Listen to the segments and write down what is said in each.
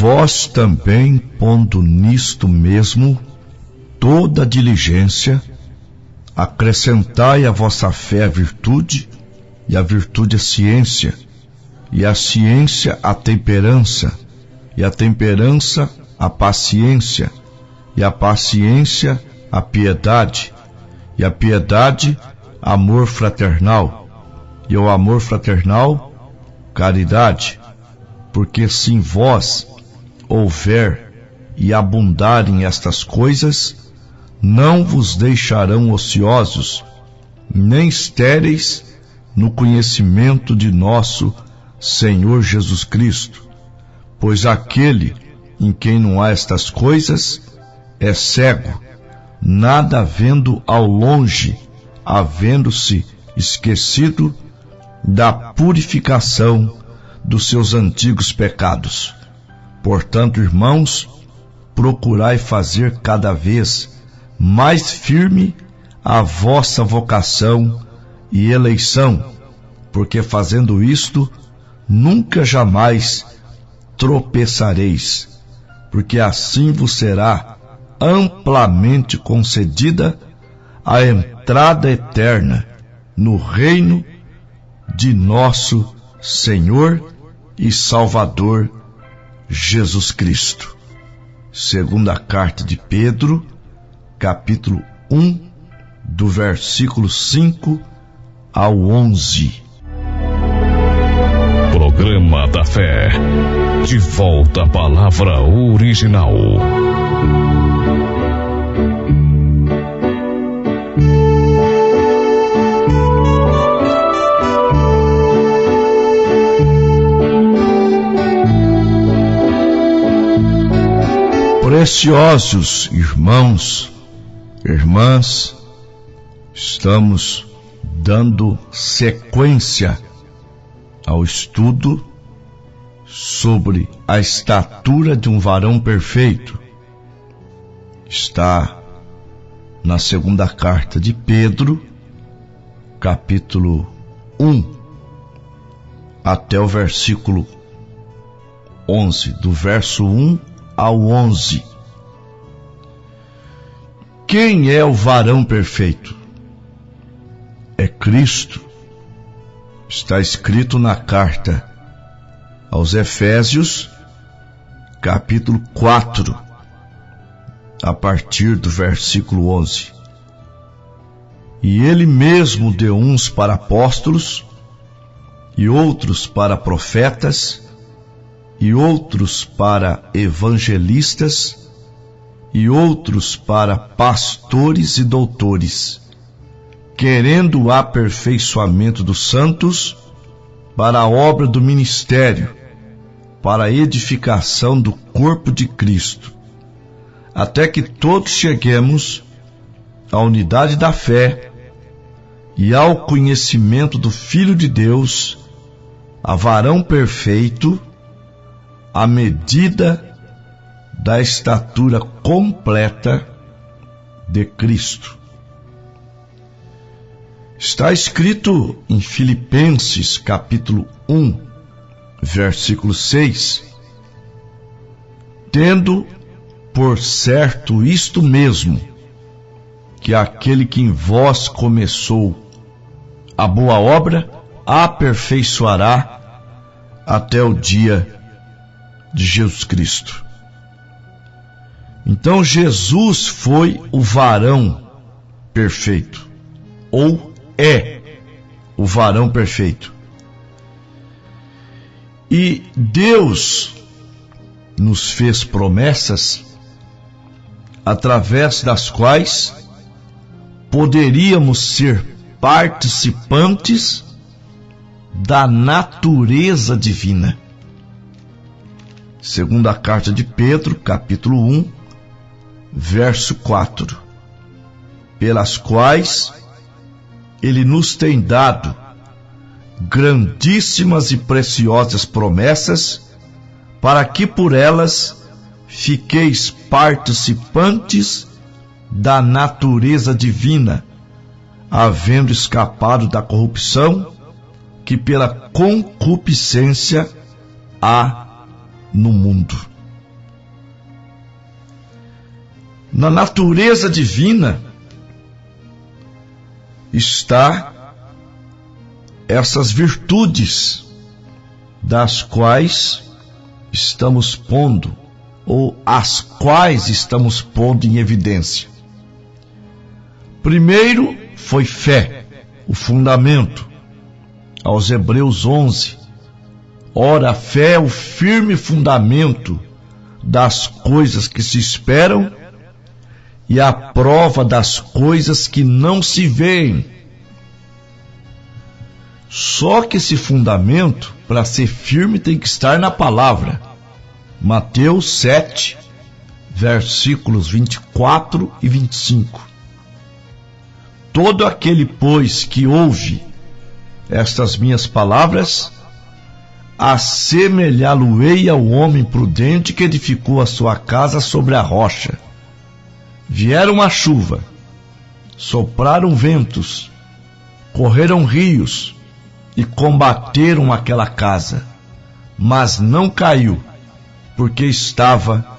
vós também, pondo nisto mesmo toda diligência, acrescentai à vossa fé a virtude, e a virtude a ciência, e a ciência a temperança, e a temperança a paciência, e a paciência a piedade, e a piedade amor fraternal, e o amor fraternal caridade. Porque se em vós houver e abundarem estas coisas, não vos deixarão ociosos, nem estéreis no conhecimento de nosso Senhor Jesus Cristo. Pois aquele em quem não há estas coisas é cego, nada vendo ao longe, havendo-se esquecido da purificação dos seus antigos pecados. Portanto, irmãos, procurai fazer cada vez mais firme a vossa vocação e eleição, porque fazendo isto, nunca jamais tropeçareis, porque assim vos será amplamente concedida a entrada eterna no reino de nosso Senhor e Salvador Jesus Cristo. Segunda carta de Pedro, capítulo 1, do versículo 5 ao 11. Programa da Fé. De volta à palavra original. Preciosos irmãos, irmãs, estamos dando sequência ao estudo sobre a estatura de um varão perfeito. Está na segunda carta de Pedro, capítulo 1, até o versículo 11, do verso 1 ao 11. Quem é o varão perfeito? É Cristo. Está escrito na carta aos Efésios, capítulo 4, a partir do versículo 11. E ele mesmo deu uns para apóstolos, e outros para profetas, e outros para evangelistas, e outros para pastores e doutores, querendo o aperfeiçoamento dos santos, para a obra do ministério, para a edificação do corpo de Cristo, até que todos cheguemos à unidade da fé e ao conhecimento do Filho de Deus, a varão perfeito, à medida da estatura completa de Cristo. Está escrito em Filipenses capítulo 1, versículo 6, tendo por certo isto mesmo, que aquele que em vós começou a boa obra, aperfeiçoará até o dia de Jesus Cristo. Então Jesus foi o varão perfeito, ou é o varão perfeito. E Deus nos fez promessas através das quais poderíamos ser participantes da natureza divina. Segunda carta de Pedro, capítulo 1, verso 4. Pelas quais ele nos tem dado grandíssimas e preciosas promessas, para que por elas fiqueis participantes da natureza divina, havendo escapado da corrupção que pela concupiscência há no mundo. Na natureza divina está essas virtudes das quais estamos pondo, ou as quais estamos pondo em evidência. Primeiro foi fé, o fundamento. Aos Hebreus 11, ora, a fé é o firme fundamento das coisas que se esperam e a prova das coisas que não se veem. Só que esse fundamento, para ser firme, tem que estar na palavra. Mateus 7, versículos 24 e 25. Todo aquele, pois, que ouve estas minhas palavras, assemelhá-lo-ei ao homem prudente que edificou a sua casa sobre a rocha. Vieram a chuva, sopraram ventos, correram rios e combateram aquela casa, mas não caiu, porque estava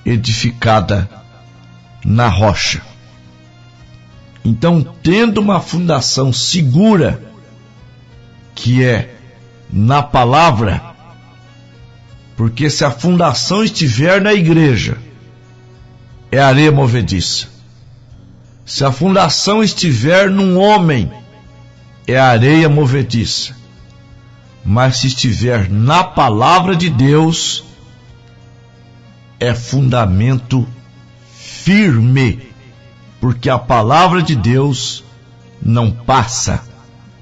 edificada na rocha. Então, tendo uma fundação segura, que é na palavra, porque se a fundação estiver na igreja, é areia movediça. Se a fundação estiver num homem, é areia movediça. Mas se estiver na palavra de Deus, é fundamento firme, porque a palavra de Deus não passa.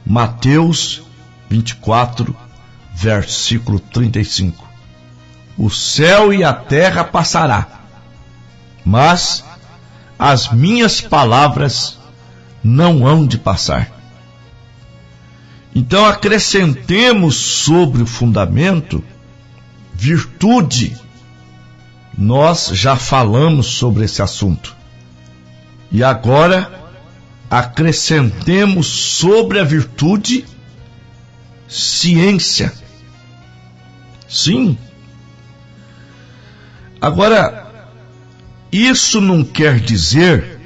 Mateus 24, versículo 35. O céu e a terra passará, mas as minhas palavras não hão de passar. Então acrescentemos sobre o fundamento virtude. Nós já falamos sobre esse assunto. E agora acrescentemos sobre a virtude ciência. Sim. Agora, isso não quer dizer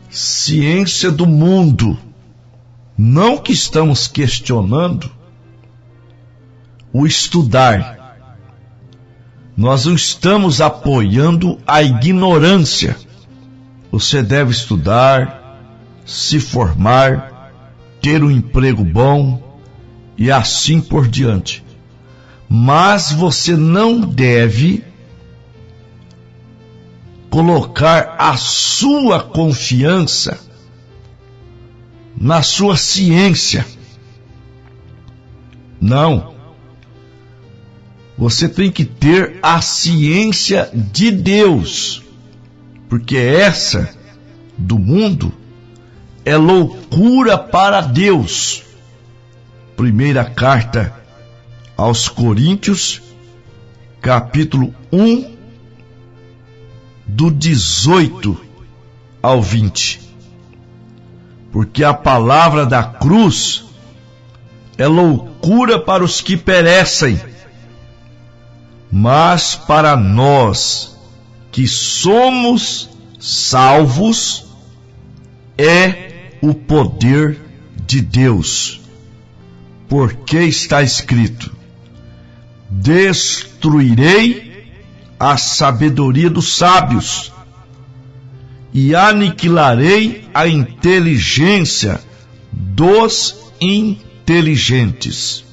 ciência do mundo. Não que estamos questionando o estudar. Nós não estamos apoiando a ignorância. Você deve estudar, se formar, ter um emprego bom e assim por diante. Mas você não deve colocar a sua confiança na sua ciência. Não. Você tem que ter a ciência de Deus, porque essa do mundo é loucura para Deus. Primeira carta aos Coríntios, capítulo 1, do 18 ao 20. Porque a palavra da cruz é loucura para os que perecem, mas para nós que somos salvos é o poder de Deus. Porque está escrito: destruirei a sabedoria dos sábios e aniquilarei a inteligência dos inteligentes.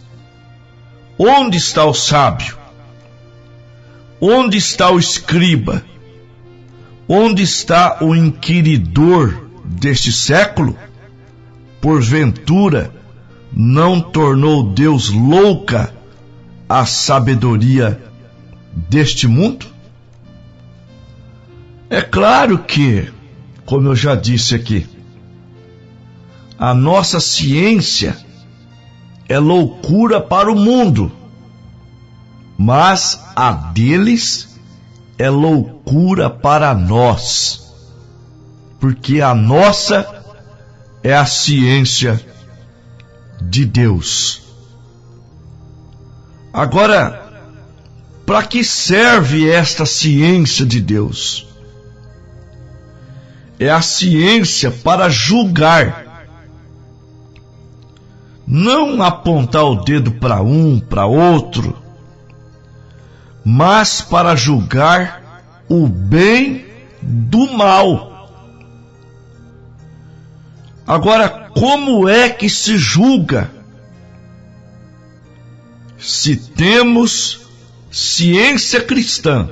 Onde está o sábio? Onde está o escriba? Onde está o inquiridor deste século? Porventura, não tornou Deus louca a sabedoria deste mundo? É claro que, como eu já disse aqui, a nossa ciência é loucura para o mundo, mas a deles é loucura para nós, porque a nossa é a ciência de Deus. Agora, para que serve esta ciência de Deus? é a ciência para julgar. Não apontar o dedo para um, para outro, mas para julgar o bem do mal. Agora, como é que se julga? Se temos ciência cristã,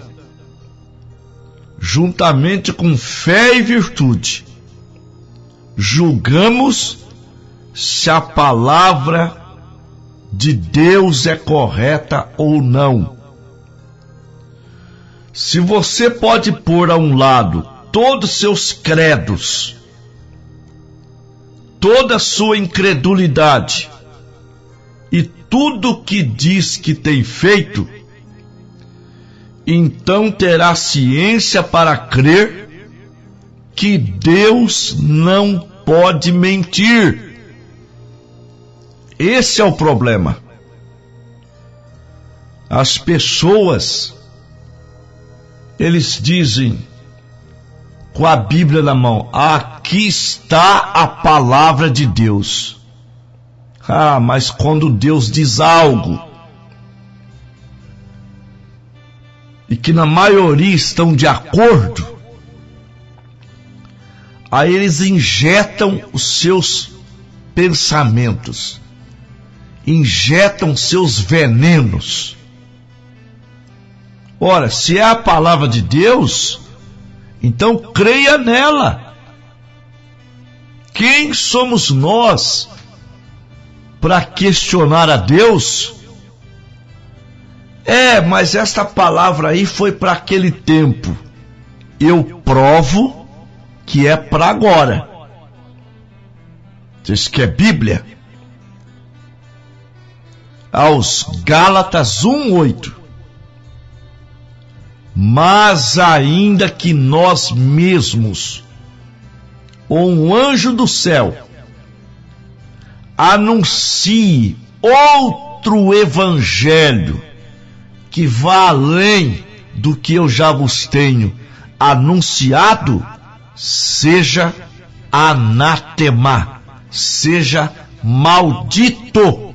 juntamente com fé e virtude, julgamos se a palavra de Deus é correta ou não. Se você pode pôr a um lado todos os seus credos, toda a sua incredulidade e tudo que diz que tem feito, então terá ciência para crer que Deus não pode mentir. Esse é o problema. As pessoas, eles dizem, com a Bíblia na mão, aqui está a palavra de Deus. Ah, mas quando Deus diz algo, e que na maioria estão de acordo, aí eles injetam os seus pensamentos, injetam seus venenos. Ora, se é a palavra de Deus, então creia nela. Quem somos nós para questionar a Deus? Mas esta palavra aí foi para aquele tempo. Eu provo que é para agora. Diz que é Bíblia. Aos Gálatas 1:8. Mas ainda que nós mesmos, ou um anjo do céu, anuncie outro evangelho que vá além do que eu já vos tenho anunciado, seja anátema, seja maldito.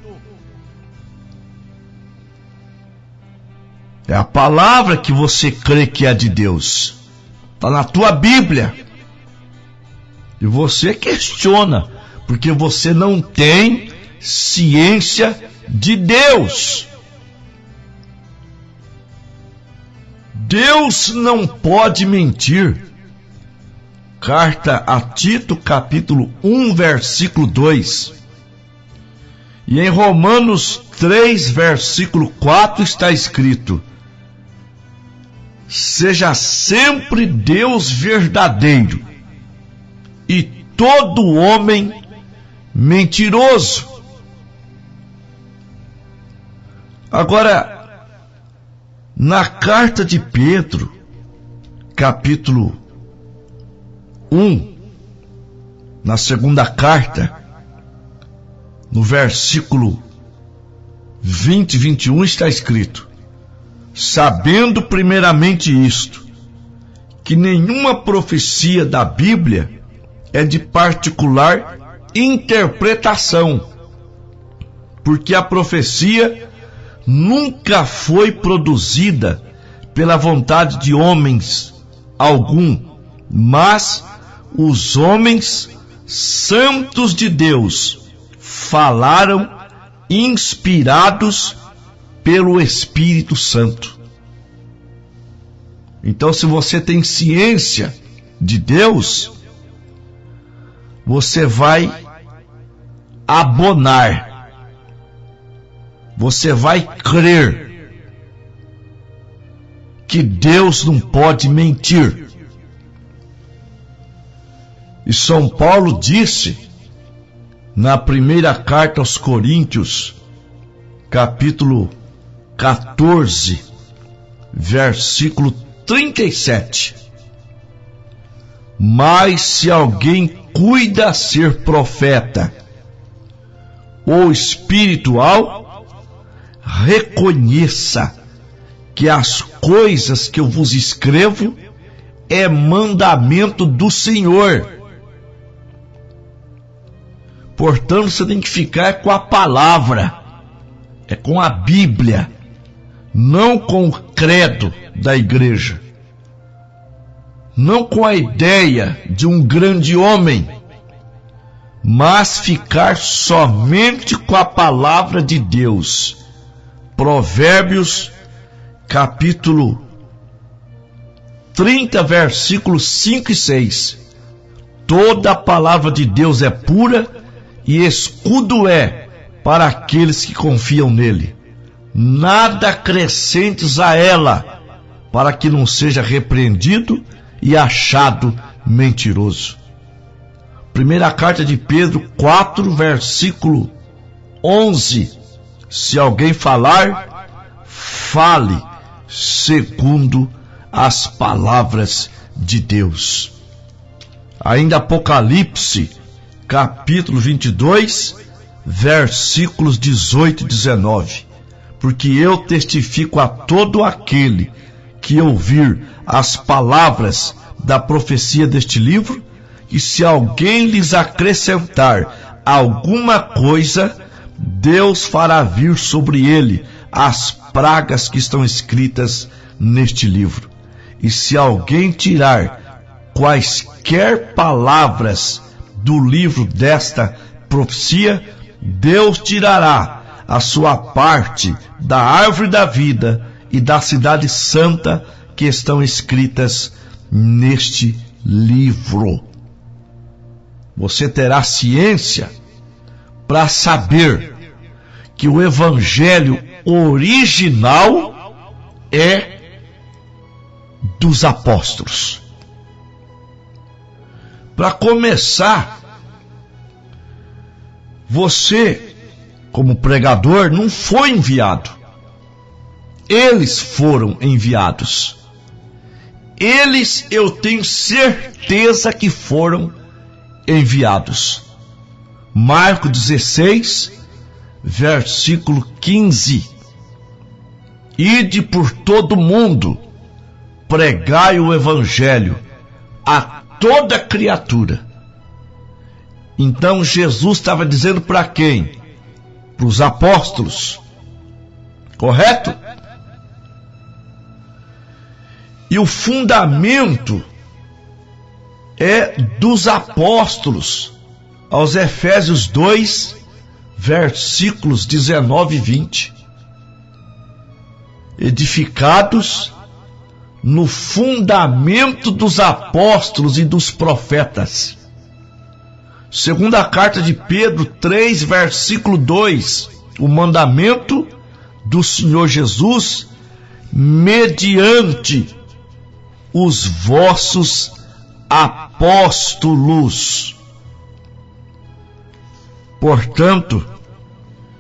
É a palavra que você crê que é de Deus. Está na tua Bíblia. E você questiona, porque você não tem ciência de Deus. Deus não pode mentir. Carta a Tito, capítulo 1, versículo 2. E em Romanos 3, versículo 4 está escrito: seja sempre Deus verdadeiro e todo homem mentiroso. Agora, na carta de Pedro, capítulo 1, na segunda carta, no versículo 20 e 21 está escrito: sabendo primeiramente isto, que nenhuma profecia da Bíblia é de particular interpretação, porque a profecia nunca foi produzida pela vontade de homens algum, mas os homens santos de Deus falaram inspirados pelo Espírito Santo. Então, se você tem ciência de Deus, você vai abonar, você vai crer que Deus não pode mentir. E São Paulo disse na primeira carta aos Coríntios, capítulo 14, versículo 37: mas se alguém cuida ser profeta ou espiritual, reconheça que as coisas que eu vos escrevo é mandamento do Senhor. Portanto, você tem que ficar com a palavra, é com a Bíblia, não com o credo da igreja, não com a ideia de um grande homem, mas ficar somente com a palavra de Deus. Provérbios, capítulo 30, versículos 5 e 6. Toda a palavra de Deus é pura e escudo é para aqueles que confiam nele. Nada acrescentes a ela, para que não seja repreendido e achado mentiroso. Primeira carta de Pedro 4, versículo 11. Se alguém falar, fale segundo as palavras de Deus. Ainda Apocalipse, capítulo 22, versículos 18 e 19. Porque eu testifico a todo aquele que ouvir as palavras da profecia deste livro, e se alguém lhes acrescentar alguma coisa, Deus fará vir sobre ele as pragas que estão escritas neste livro. E se alguém tirar quaisquer palavras do livro desta profecia, Deus tirará a sua parte da árvore da vida e da cidade santa que estão escritas neste livro. Você terá ciência para saber que o evangelho original é dos apóstolos. Para começar, você, como pregador, não foi enviado. Eles foram enviados. Eles, eu tenho certeza que foram enviados. Marcos 16, versículo 15. Ide por todo mundo, pregai o evangelho a toda criatura. Então Jesus estava dizendo para quem? Para os apóstolos. Correto? E o fundamento é dos apóstolos, aos Efésios 2, versículos 19 e 20. Edificados no fundamento dos apóstolos e dos profetas. Segunda carta de Pedro 3, versículo 2. O mandamento do Senhor Jesus mediante os vossos apóstolos. Portanto,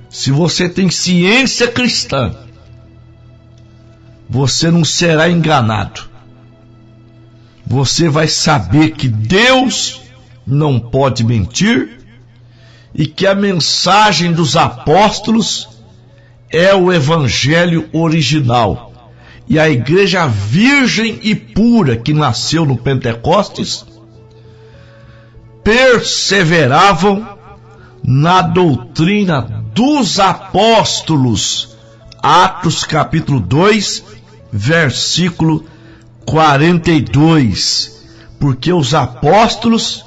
se você tem ciência cristã, você não será enganado. Você vai saber que Deus não pode mentir e que a mensagem dos apóstolos é o evangelho original. E a igreja virgem e pura que nasceu no Pentecostes perseveravam na doutrina dos apóstolos. Atos capítulo 2, versículo 42. Porque os apóstolos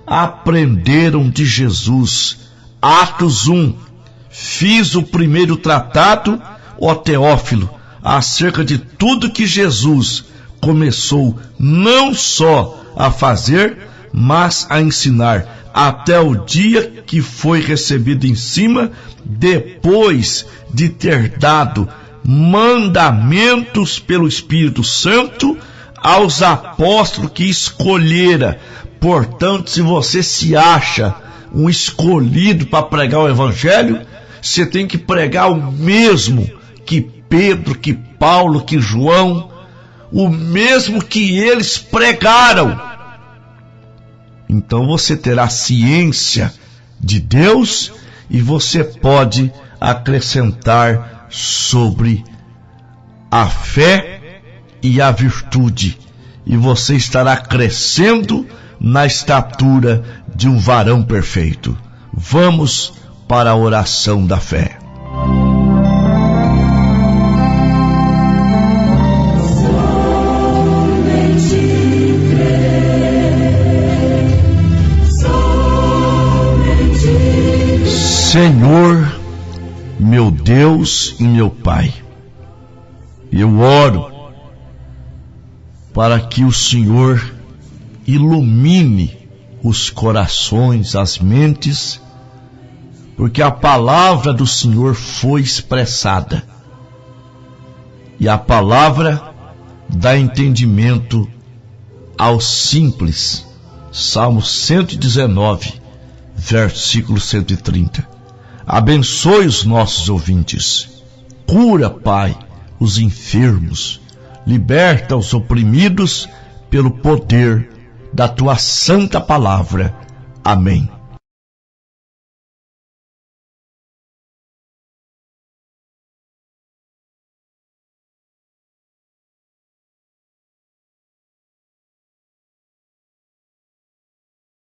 aprenderam de Jesus. Atos 1. Fiz o primeiro tratado, ó Teófilo, acerca de tudo que Jesus começou não só a fazer, mas a ensinar, até o dia que foi recebido em cima, depois de ter dado mandamentos pelo Espírito Santo aos apóstolos que escolhera. Portanto, se você se acha um escolhido para pregar o evangelho, você tem que pregar o mesmo que Pedro, que Paulo, que João, o mesmo que eles pregaram. Então você terá ciência de Deus e você pode acrescentar sobre a fé e a virtude. e você estará crescendo na estatura de um varão perfeito. Vamos para a oração da fé. Senhor, meu Deus e meu Pai, eu oro para que o Senhor ilumine os corações, as mentes, porque a palavra do Senhor foi expressada e a palavra dá entendimento aos simples. Salmo 119, versículo 130. Abençoe os nossos ouvintes. Cura, Pai, os enfermos. Liberta os oprimidos pelo poder da Tua santa palavra. Amém.